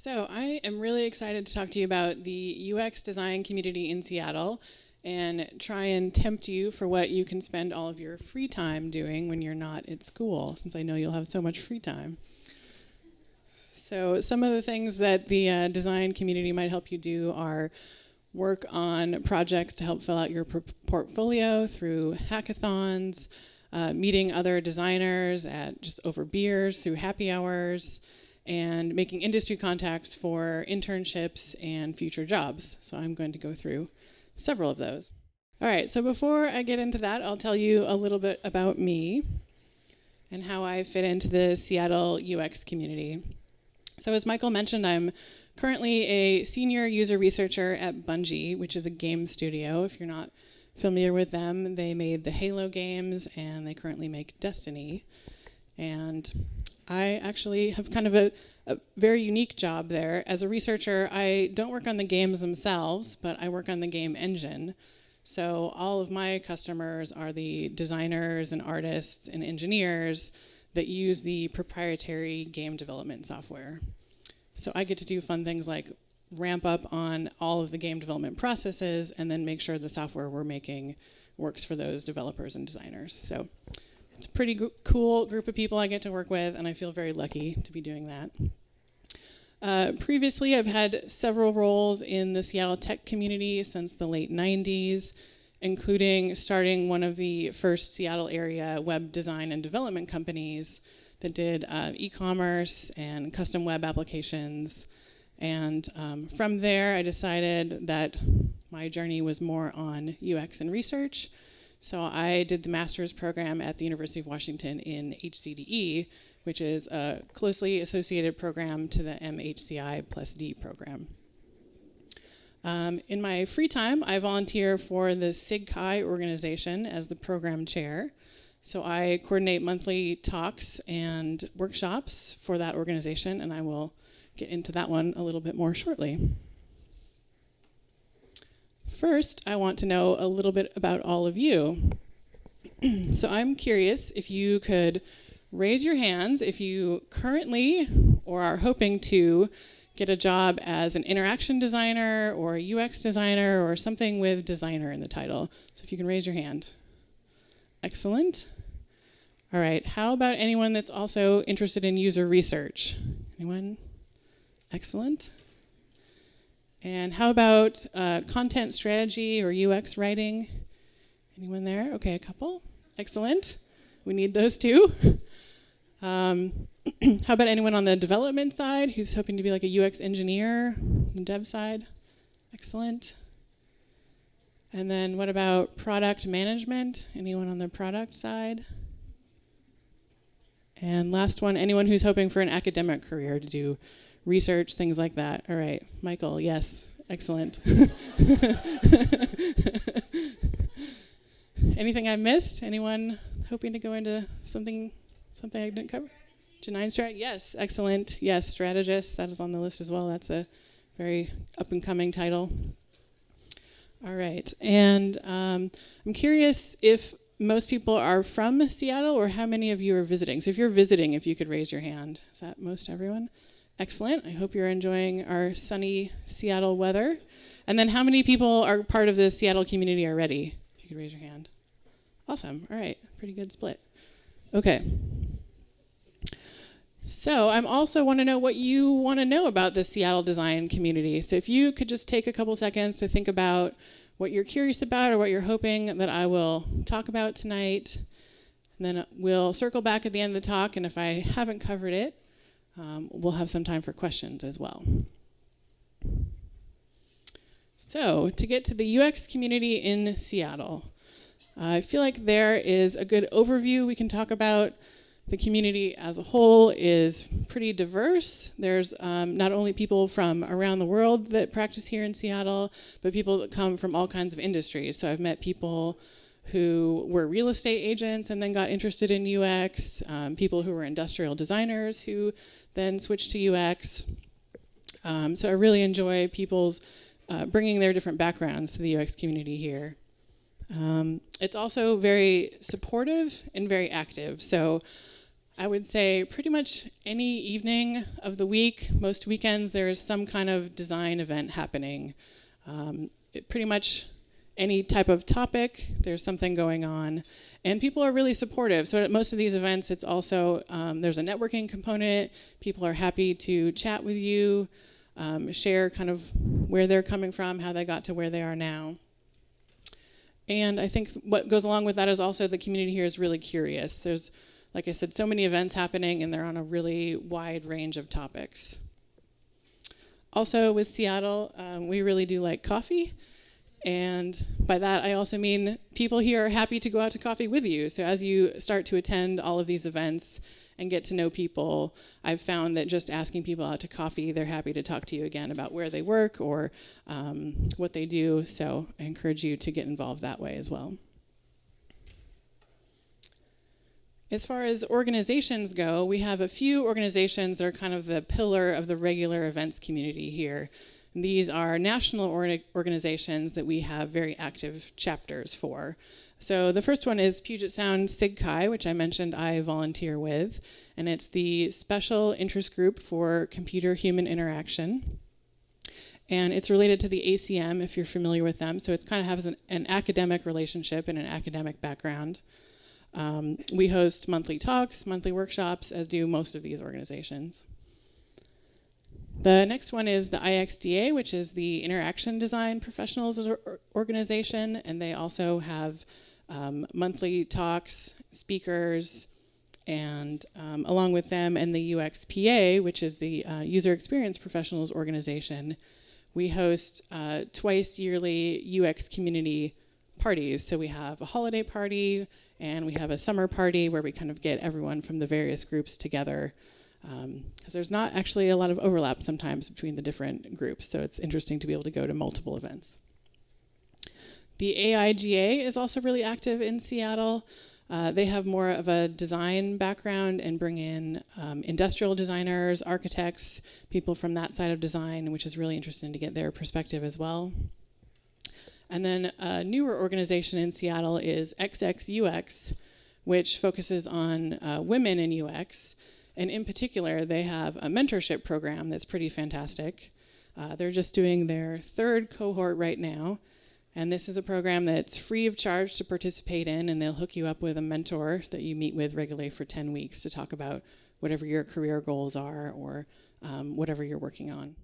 So I am really excited to talk to you about the UX design community in Seattle and try and tempt you for what you can spend all of your free time doing when you're not at school, since I know you'll have so much free time. So some of the things that the design community might help you do are work on projects to help fill out your portfolio through hackathons, meeting other designers at just over beers through happy hours, and making industry contacts for internships and future jobs. So I'm going to go through several of those. All right, so before I get into that, I'll tell you a little bit about me and how I fit into the Seattle UX community. So as Michael mentioned, I'm currently a senior user researcher at Bungie, which is a game studio. If you're not familiar with them, they made the Halo games and they currently make Destiny. And I actually have kind of a very unique job there. As a researcher, I don't work on the games themselves, but I work on the game engine. So all of my customers are the designers and artists and engineers that use the proprietary game development software. So I get to do fun things like ramp up on all of the game development processes and then make sure the software we're making works for those developers and designers. So it's a pretty cool group of people I get to work with, and I feel very lucky to be doing that. Previously, I've had several roles in the Seattle tech community since the late 90s, including starting one of the first Seattle area web design and development companies that did e-commerce and custom web applications. And from there, I decided that my journey was more on UX and research. So I did the master's program at the University of Washington in HCDE, which is a closely associated program to the MHCI+D program. In my free time, I volunteer for the SIG-Chi organization as the program chair. So I coordinate monthly talks and workshops for that organization, and I will get into that one a little bit more shortly. First, I want to know a little bit about all of you. So I'm curious if you could raise your hands if you currently or are hoping to get a job as an interaction designer or a UX designer or something with designer in the title. So if you can raise your hand. Excellent. All right, how about anyone that's also interested in user research? Anyone? Excellent. And how about content strategy or UX writing? Anyone there? Okay, a couple. Excellent. We need those too. How about anyone on the development side who's hoping to be like a UX engineer, the dev side? Excellent. And then what about product management? Anyone on the product side? And last one, anyone who's hoping for an academic career to do research, things like that. All right, Michael, yes, excellent. Anything I missed? Anyone hoping to go into something I didn't cover? Design strat, yes, excellent. Yes, strategist, that is on the list as well. That's a very up-and-coming title. All right, and I'm curious if most people are from Seattle or how many of you are visiting. So if you're visiting, if you could raise your hand. Is that most everyone? Excellent. I hope you're enjoying our sunny Seattle weather. And then how many people are part of the Seattle community already? If you could raise your hand. Awesome. All right. Pretty good split. Okay. So I'm also want to know what you want to know about the Seattle design community. So if you could just take a couple seconds to think about what you're curious about or what you're hoping that I will talk about tonight. And then we'll circle back at the end of the talk, and if I haven't covered it, we'll have some time for questions as well. So to get to the UX community in Seattle, I feel like there is a good overview we can talk about. The community as a whole is pretty diverse. There's not only people from around the world that practice here in Seattle, but people that come from all kinds of industries. So I've met people who were real estate agents and then got interested in UX, people who were industrial designers who then switched to UX. So I really enjoy people's bringing their different backgrounds to the UX community here. It's also very supportive and very active. So I would say pretty much any evening of the week, most weekends, there's some kind of design event happening. Pretty much any type of topic, there's something going on. And people are really supportive. So at most of these events, it's also, there's a networking component. People are happy to chat with you, share kind of where they're coming from, how they got to where they are now. And I think what goes along with that is also the community here is really curious. There's, like I said, so many events happening, and they're on a really wide range of topics. Also with Seattle, we really do like coffee. And by that, I also mean people here are happy to go out to coffee with you. So as you start to attend all of these events and get to know people, I've found that just asking people out to coffee, they're happy to talk to you again about where they work or what they do. So I encourage you to get involved that way as well. As far as organizations go, we have a few organizations that are kind of the pillar of the regular events community here. And these are national organizations that we have very active chapters for. So the first one is Puget Sound SIG-Chi, which I mentioned I volunteer with, and it's the Special Interest Group for Computer-Human Interaction. And it's related to the ACM, if you're familiar with them, so it kind of has an academic relationship and an academic background. We host monthly talks, monthly workshops, as do most of these organizations. The next one is the IXDA, which is the Interaction Design Professionals Organization, and they also have monthly talks, speakers, and along with them and the UXPA, which is the User Experience Professionals Organization, we host twice yearly UX community parties. So we have a holiday party, and we have a summer party where we kind of get everyone from the various groups together. Because there's not actually a lot of overlap sometimes between the different groups, so it's interesting to be able to go to multiple events. The AIGA is also really active in Seattle. They have more of a design background and bring in industrial designers, architects, people from that side of design, which is really interesting to get their perspective as well. And then a newer organization in Seattle is XXUX, which focuses on women in UX. And in particular, they have a mentorship program that's pretty fantastic. They're just doing their third cohort right now. And this is a program that's free of charge to participate in, and they'll hook you up with a mentor that you meet with regularly for 10 weeks to talk about whatever your career goals are or whatever you're working on.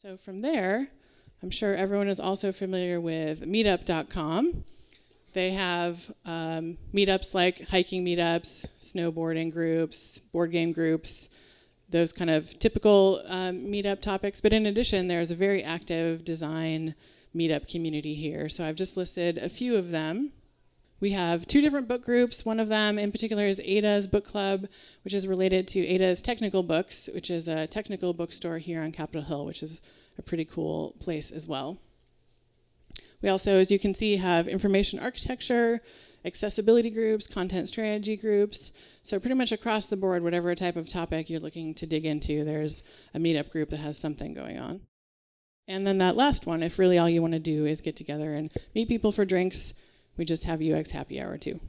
So from there, I'm sure everyone is also familiar with meetup.com. They have meetups like hiking meetups, snowboarding groups, board game groups, those kind of typical meetup topics. But in addition, there's a very active design meetup community here. So I've just listed a few of them. We have 2 different book groups. One of them in particular is Ada's Book Club, which is related to Ada's Technical Books, which is a technical bookstore here on Capitol Hill, which is a pretty cool place as well. We also, as you can see, have information architecture, accessibility groups, content strategy groups. So pretty much across the board, whatever type of topic you're looking to dig into, there's a meetup group that has something going on. And then that last one, if really all you want to do is get together and meet people for drinks, we just have UX Happy Hour too.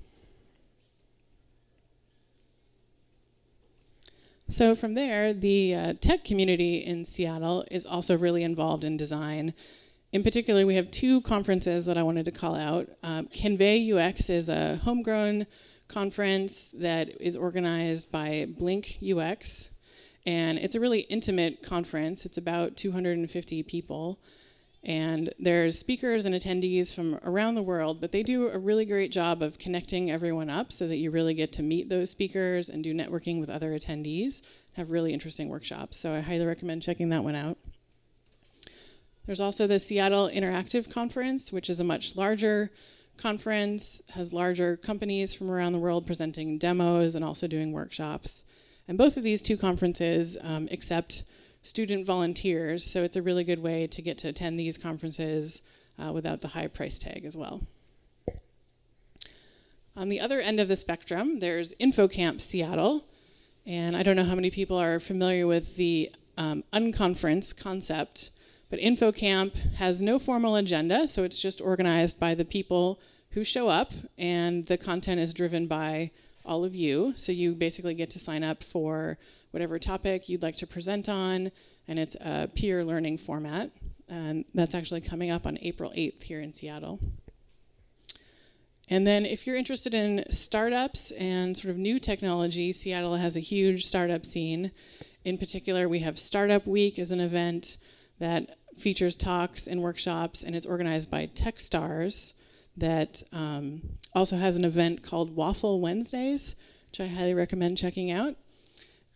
So from there, the tech community in Seattle is also really involved in design. In particular, we have 2 conferences that I wanted to call out. Convey UX is a homegrown conference that is organized by Blink UX. And it's a really intimate conference. It's about 250 people. And there's speakers and attendees from around the world, but they do a really great job of connecting everyone up so that you really get to meet those speakers and do networking with other attendees, have really interesting workshops. So I highly recommend checking that one out. There's also the Seattle Interactive Conference, which is a much larger conference, has larger companies from around the world presenting demos and also doing workshops. And both of these 2 conferences accept student volunteers, so it's a really good way to get to attend these conferences without the high price tag as well. On the other end of the spectrum, there's InfoCamp Seattle, and I don't know how many people are familiar with the unconference concept, but InfoCamp has no formal agenda, so it's just organized by the people who show up, and the content is driven by all of you. So you basically get to sign up for whatever topic you'd like to present on, and it's a peer learning format. And that's actually coming up on April 8th here in Seattle. And then if you're interested in startups and sort of new technology, Seattle has a huge startup scene. In particular, we have Startup Week as an event that features talks and workshops, and it's organized by Techstars that also has an event called Waffle Wednesdays, which I highly recommend checking out.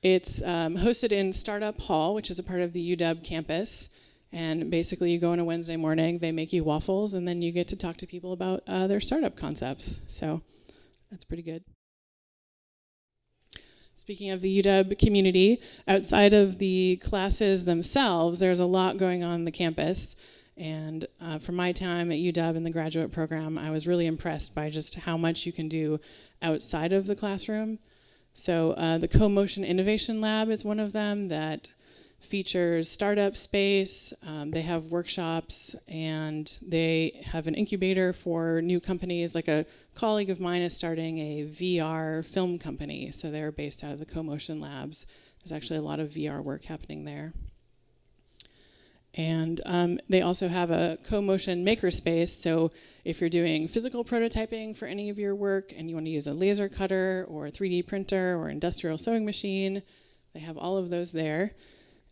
It's hosted in Startup Hall, which is a part of the UW campus. And basically, you go on a Wednesday morning, they make you waffles, and then you get to talk to people about their startup concepts. So that's pretty good. Speaking of the UW community, outside of the classes themselves, there's a lot going on the campus. And from my time at UW in the graduate program, I was really impressed by just how much you can do outside of the classroom. So the Co-Motion Innovation Lab is one of them that features startup space. They have workshops, and they have an incubator for new companies. Like a colleague of mine is starting a VR film company, so they're based out of the Co-Motion Labs. There's actually a lot of VR work happening there. And they also have a Co-Motion makerspace, so if you're doing physical prototyping for any of your work and you want to use a laser cutter or a 3D printer or industrial sewing machine, they have all of those there,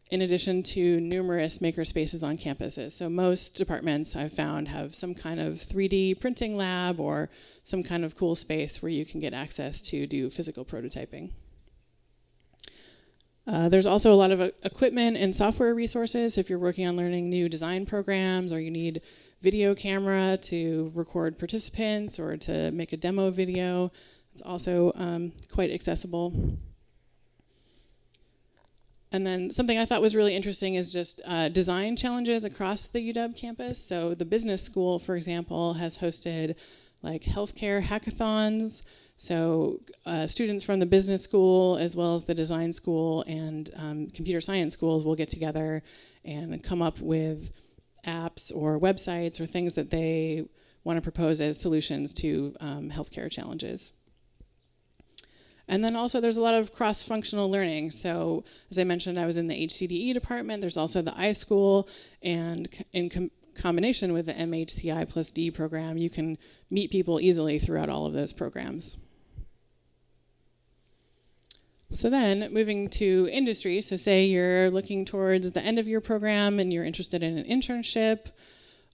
in addition to numerous makerspaces on campuses. So most departments I've found have some kind of 3D printing lab or some kind of cool space where you can get access to do physical prototyping. There's also a lot of equipment and software resources if you're working on learning new design programs, or you need video camera to record participants or to make a demo video. It's also quite accessible. And then something I thought was really interesting is just design challenges across the UW campus. So the business school, for example, has hosted like healthcare hackathons. So students from the business school, as well as the design school and computer science schools, will get together and come up with apps or websites or things that they want to propose as solutions to healthcare challenges. And then also there's a lot of cross-functional learning. So as I mentioned, I was in the HCDE department. There's also the iSchool, and in combination with the MHCI+D program, you can meet people easily throughout all of those programs. So then moving to industry, so say you're looking towards the end of your program and you're interested in an internship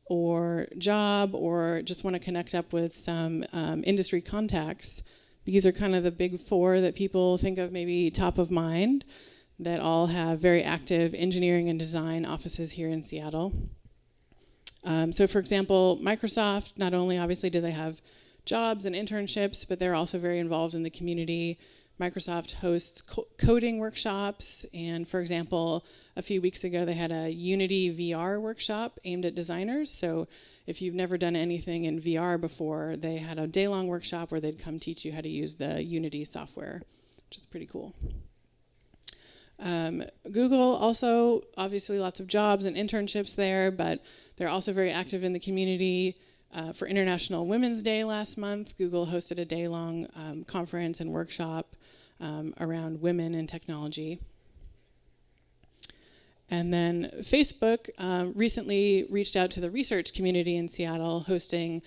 or job, or just want to connect up with some industry contacts. These are kind of the big four that people think of maybe top of mind, that all have very active engineering and design offices here in Seattle. So for example, Microsoft, not only obviously do they have jobs and internships, but they're also very involved in the community. Microsoft hosts coding workshops, and for example, a few weeks ago they had a Unity VR workshop aimed at designers. So if you've never done anything in VR before, they had a day-long workshop where they'd come teach you how to use the Unity software, which is pretty cool. Google also, obviously lots of jobs and internships there, but they're also very active in the community. For International Women's Day last month, Google hosted a day-long conference and workshop around women in technology. And then Facebook recently reached out to the research community in Seattle, hosting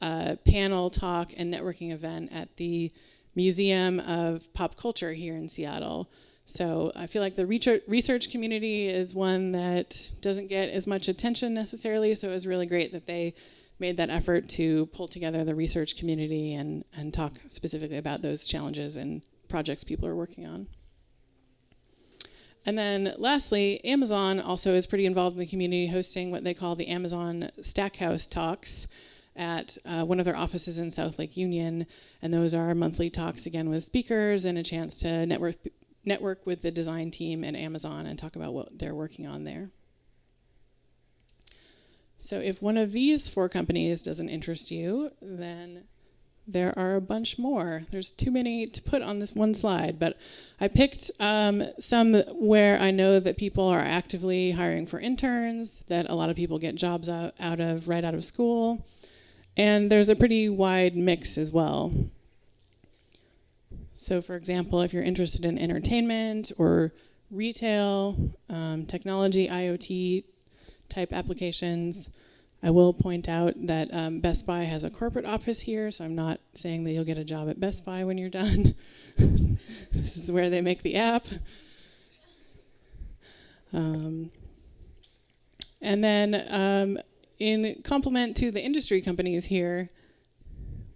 a panel, talk, and networking event at the Museum of Pop Culture here in Seattle. So I feel like the research community is one that doesn't get as much attention necessarily, so it was really great that they made that effort to pull together the research community and talk specifically about those challenges and projects people are working on. And then lastly, Amazon also is pretty involved in the community, hosting what they call the Amazon Stackhouse Talks at one of their offices in South Lake Union. And those are monthly talks, again, with speakers and a chance to network with the design team at Amazon and talk about what they're working on there. So if one of these four companies doesn't interest you, then there are a bunch more. There's too many to put on this one slide, but I picked some where I know that people are actively hiring for interns, that a lot of people get jobs right out of school, and there's a pretty wide mix as well. So for example, if you're interested in entertainment or retail, technology, IoT type applications, I will point out that Best Buy has a corporate office here, so I'm not saying that you'll get a job at Best Buy when you're done. This is where they make the app. And then in complement to the industry companies here,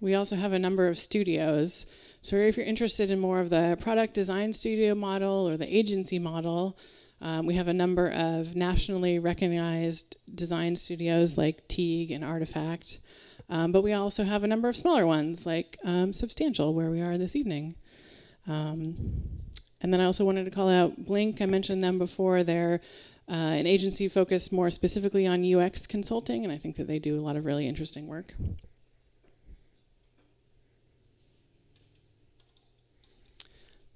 we also have a number of studios. So if you're interested in more of the product design studio model or the agency model, we have a number of nationally recognized design studios like Teague and Artifact. But we also have a number of smaller ones like Substantial, where we are this evening. And then I also wanted to call out Blink. I mentioned them before. They're an agency focused more specifically on UX consulting, and I think that they do a lot of really interesting work.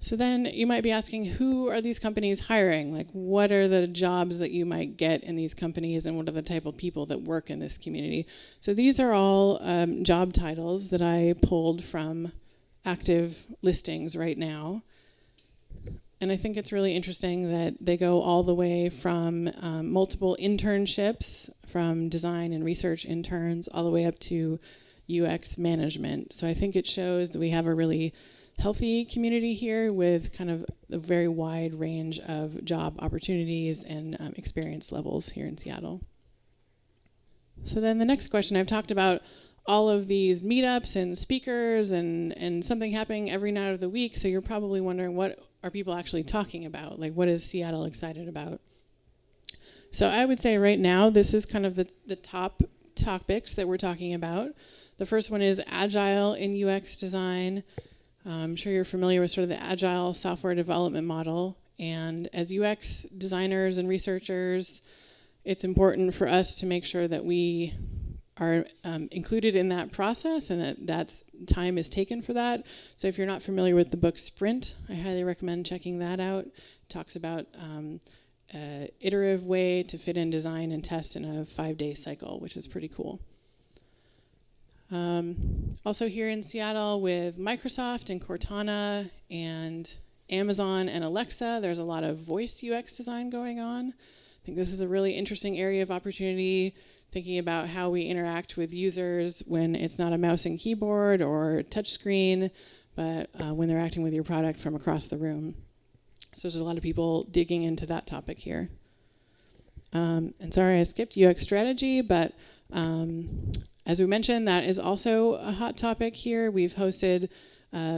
So then you might be asking, who are these companies hiring? Like, what are the jobs that you might get in these companies, and what are the type of people that work in this community? So these are all job titles that I pulled from active listings right now. And I think it's really interesting that they go all the way from multiple internships, from design and research interns, all the way up to UX management. So I think it shows that we have a really healthy community here with kind of a very wide range of job opportunities and experience levels here in Seattle. So then the next question, I've talked about all of these meetups and speakers and something happening every night of the week. So you're probably wondering, what are people actually talking about? Like, what is Seattle excited about? So I would say right now, this is kind of the top topics that we're talking about. The first one is agile in UX design. I'm sure you're familiar with sort of the agile software development model. And as UX designers and researchers, it's important for us to make sure that we are included in that process and that time is taken for that. So if you're not familiar with the book Sprint, I highly recommend checking that out. It talks about an iterative way to fit in design and test in a 5-day cycle, which is pretty cool. Also here in Seattle with Microsoft and Cortana and Amazon and Alexa, there's a lot of voice UX design going on. I think this is a really interesting area of opportunity, thinking about how we interact with users when it's not a mouse and keyboard or touch screen, but when they're acting with your product from across the room. So there's a lot of people digging into that topic here. And sorry, I skipped UX strategy, but as we mentioned, that is also a hot topic here. We've hosted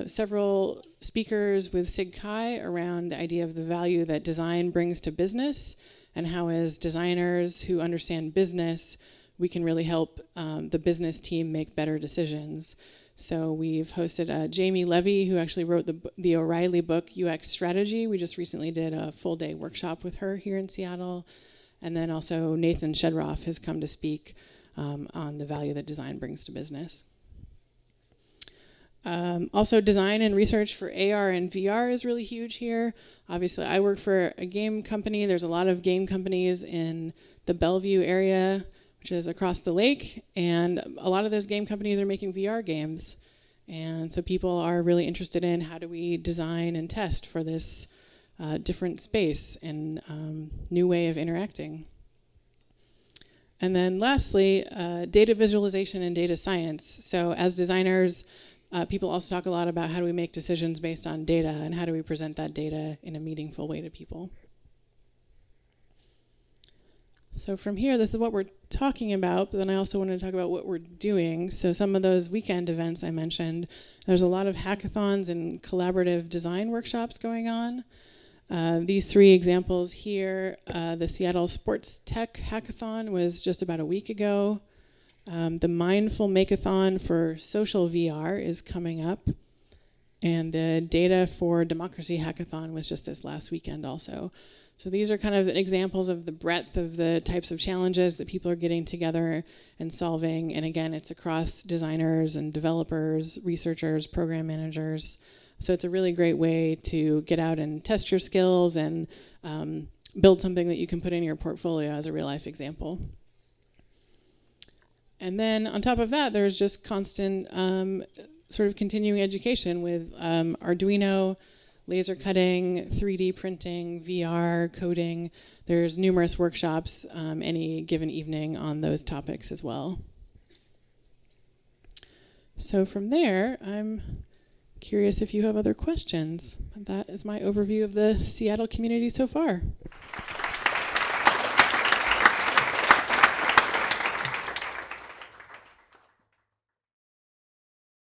several speakers with Sig Kai around the idea of the value that design brings to business, and how as designers who understand business, we can really help the business team make better decisions. So we've hosted Jamie Levy, who actually wrote the O'Reilly book, UX Strategy. We just recently did a full-day workshop with her here in Seattle. And then also Nathan Shedroff has come to speak on the value that design brings to business. Also, design and research for AR and VR is really huge here. Obviously, I work for a game company. There's a lot of game companies in the Bellevue area, which is across the lake, and a lot of those game companies are making VR games. And so people are really interested in, how do we design and test for this different space and new way of interacting. And then lastly, data visualization and data science. So as designers, people also talk a lot about how do we make decisions based on data, and how do we present that data in a meaningful way to people. So from here, this is what we're talking about, but then I also wanted to talk about what we're doing. So some of those weekend events I mentioned, there's a lot of hackathons and collaborative design workshops going on. These three examples here, the Seattle Sports Tech Hackathon was just about a week ago. The Mindful Makeathon for social VR is coming up. And the Data for Democracy Hackathon was just this last weekend also. So these are kind of examples of the breadth of the types of challenges that people are getting together and solving. And again, it's across designers and developers, researchers, program managers. So it's a really great way to get out and test your skills and build something that you can put in your portfolio as a real life example. And then on top of that, there's just constant sort of continuing education with Arduino, laser cutting, 3D printing, VR, coding. There's numerous workshops any given evening on those topics as well. So from there, I'm curious if you have other questions. That is my overview of the Seattle community so far.